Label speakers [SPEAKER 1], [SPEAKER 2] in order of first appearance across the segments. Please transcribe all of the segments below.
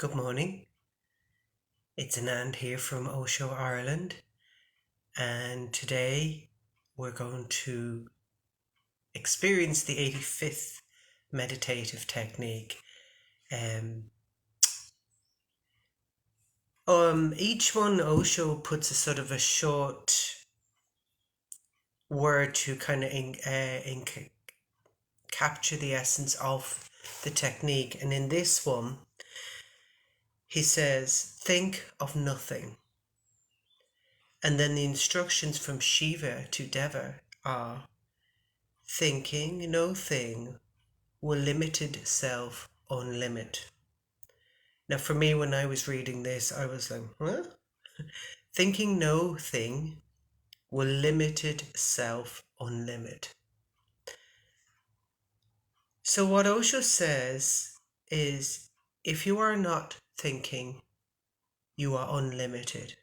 [SPEAKER 1] Good morning. It's Anand here from Osho, Ireland, and today we're going to experience the 85th meditative technique. Each one Osho puts a sort of a short word to kind of capture the essence of the technique, and in this one he says, think of nothing. And then the instructions from Shiva to Deva are, thinking no thing will limited self unlimit. Now for me, when I was reading this, I was like, huh? Thinking no thing will limited self unlimit. So what Osho says is, if you are not thinking, you are unlimited.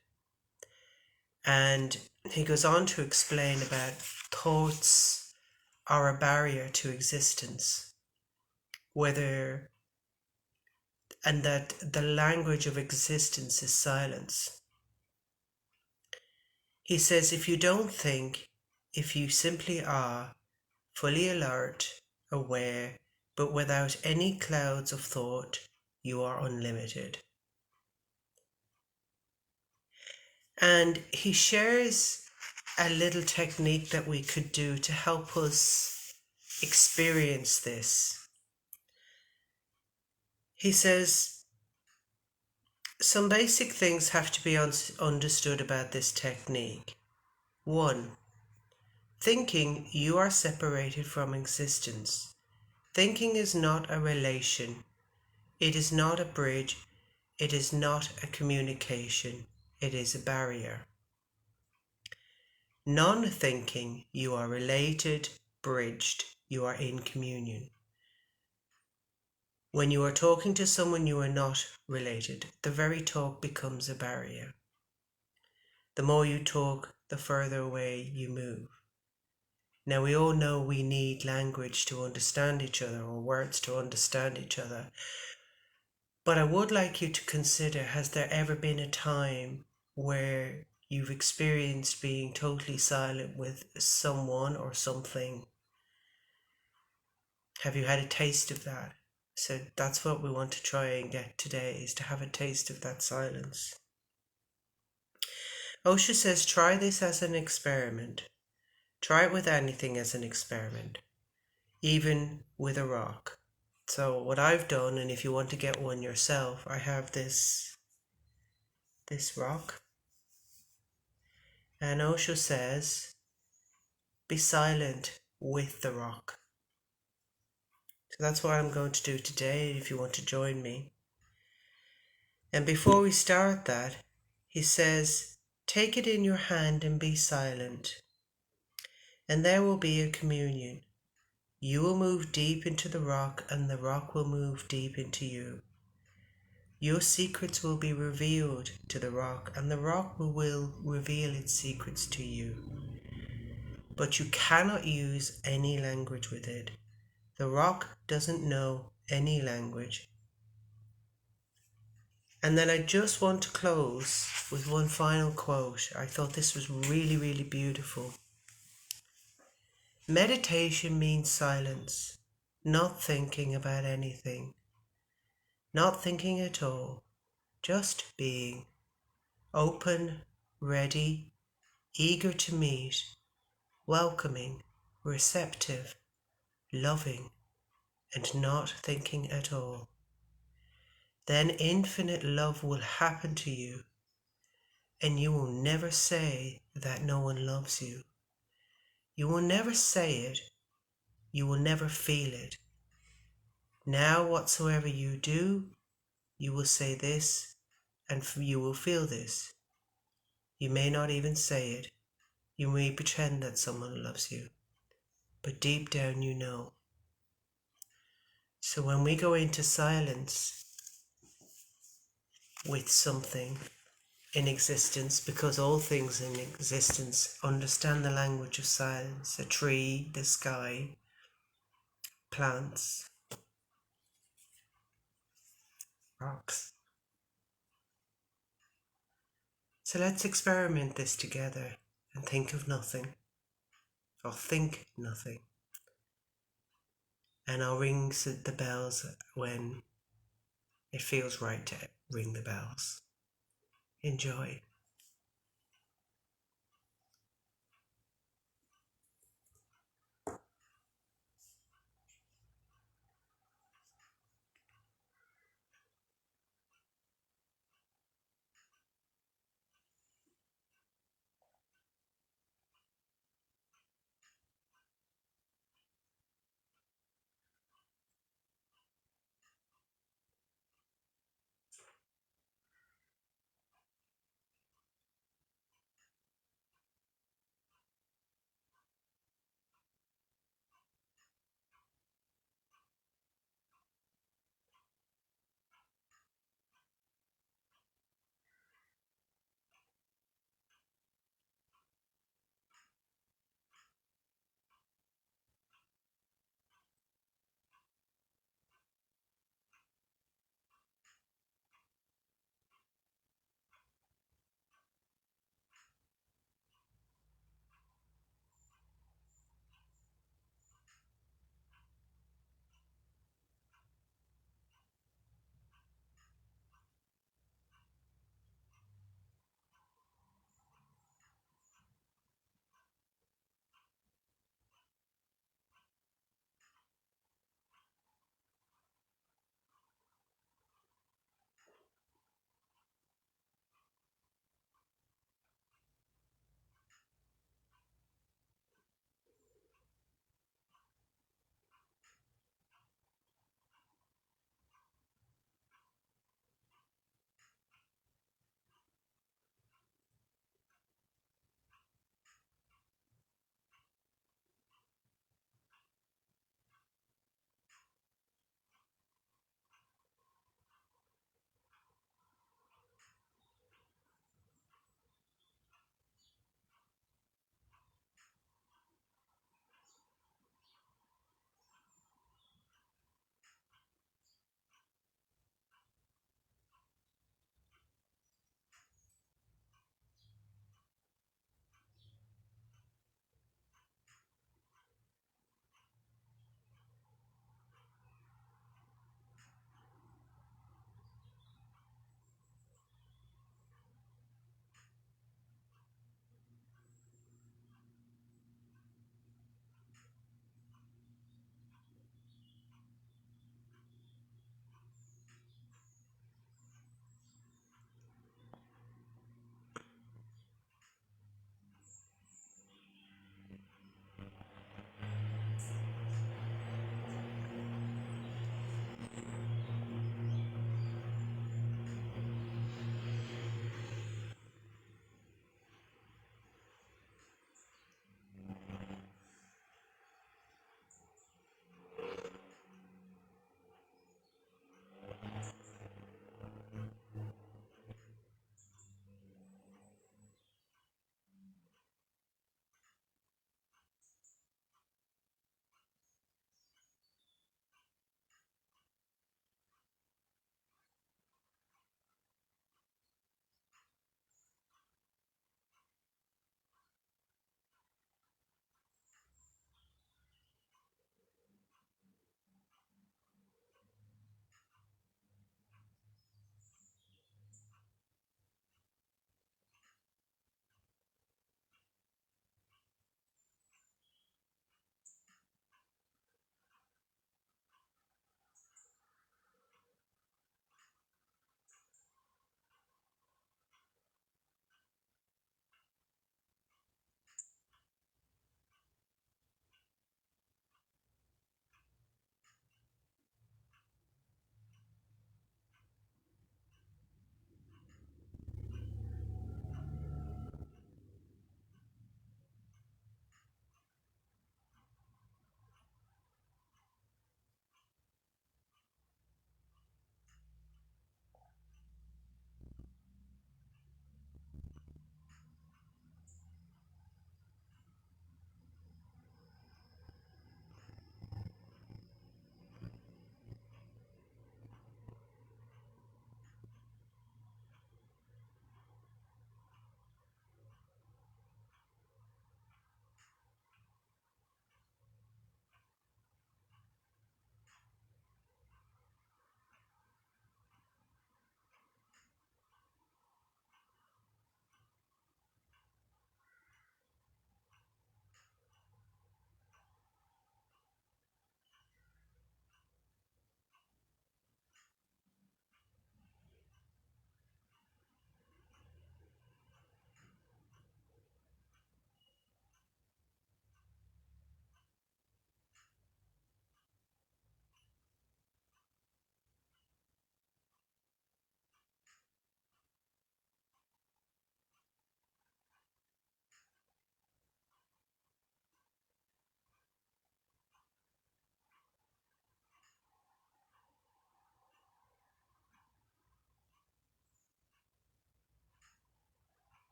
[SPEAKER 1] And he goes on to explain about thoughts are a barrier to existence, and that the language of existence is silence. He says, if you don't think, if you simply are fully alert, aware, but without any clouds of thought, you are unlimited. And he shares a little technique that we could do to help us experience this. He says, some basic things have to be understood about this technique. 1. Thinking you are separated from existence. Thinking is not a relation. It is not a bridge. It is not a communication. It is a barrier. Non-thinking, you are related, bridged, you are in communion. When you are talking to someone you are not related, the very talk becomes a barrier. The more you talk, the further away you move. Now we all know we need language to understand each other, or words to understand each other. But I would like you to consider, has there ever been a time where you've experienced being totally silent with someone or something? Have you had a taste of that? So that's what we want to try and get today, is to have a taste of that silence. Osho says, try this as an experiment. Try it with anything as an experiment, even with a rock. So what I've done, and if you want to get one yourself, I have this rock. And Osho says, be silent with the rock. So that's what I'm going to do today, if you want to join me. And before we start that, he says, take it in your hand and be silent. And there will be a communion. You will move deep into the rock, and the rock will move deep into you. Your secrets will be revealed to the rock, and the rock will reveal its secrets to you. But you cannot use any language with it. The rock doesn't know any language. And then I just want to close with one final quote. I thought this was really, really beautiful. Meditation means silence, not thinking about anything, not thinking at all, just being open, ready, eager to meet, welcoming, receptive, loving, and not thinking at all. Then infinite love will happen to you, and you will never say that no one loves you. You will never say it. You will never feel it. Now whatsoever you do, you will say this, and you will feel this. You may not even say it. You may pretend that someone loves you, but deep down you know. So when we go into silence with something in existence, because all things in existence understand the language of silence, a tree, the sky, plants, rocks. So let's experiment this together and think of nothing, or think nothing. And I'll ring the bells when it feels right to ring the bells. Enjoy.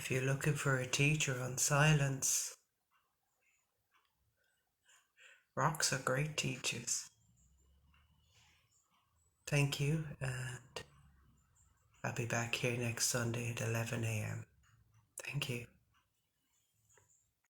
[SPEAKER 1] If you're looking for a teacher on silence, rocks are great teachers. Thank you, and I'll be back here next Sunday at 11 a.m. Thank you.